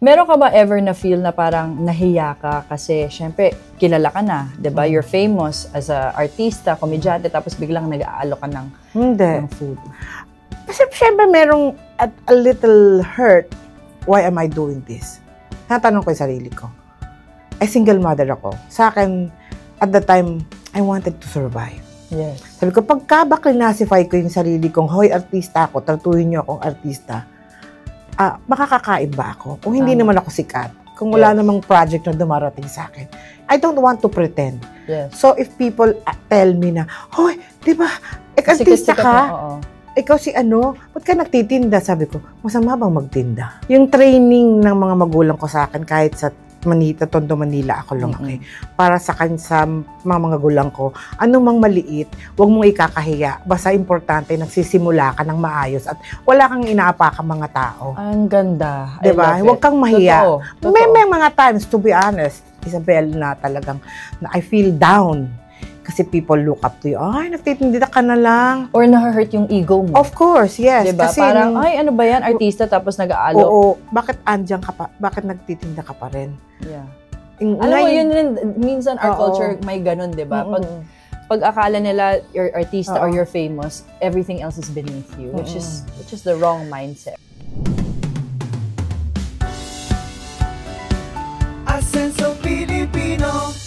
Meron ka ba ever na feel na parang nahiya ka kasi syempre kilala ka na, 'di ba? You're famous as a artista, komedyante, tapos biglang nag-aalo ka ng food. Kasi syempre merong a little hurt. Why am I doing this? Natanong ko yung sarili ko. Ay, single mother ako. Sa akin, at the time, I wanted to survive. Yes. Sabi ko, pagka ba classify ko yung sarili kong, hoy, artista ako, tratuhin niyo akong artista, makakakain ba ako? Kung hindi naman ako sikat, kung wala namang project na dumarating sa akin, I don't want to pretend. Yes. So, if people tell me na, hoy, di ba, artista ka? Ikaw si ba't ka nagtitinda? Sabi ko, masama bang magtinda? Yung training ng mga magulang ko sa akin, kahit sa Tondo, Manila, ako lumaki. Para sa mga gulang ko, anumang maliit, huwag mong ikakahiya. Basta importante, nagsisimula ka ng maayos at wala kang inaapakang mga tao. Ang ganda. Diba? Huwag kang mahiya. Totoo. May mga times, to be honest, Isabel, na talagang, na I feel down. Kasi people look up to you. Ay, nagtitinda ka na lang. Or na-hurt yung ego mo. Of course, yes. Diba? Kasi parang, ay, ano ba yan? Artista tapos nag-aalo. Oo. Bakit andyan ka pa? Bakit nagtitinda ka pa rin? Yeah. Alam mo, yun rin, minsan our culture may ganun, diba? Pag akala nila you're artista or you're famous, everything else is beneath you, which is the wrong mindset. A sense of Filipino.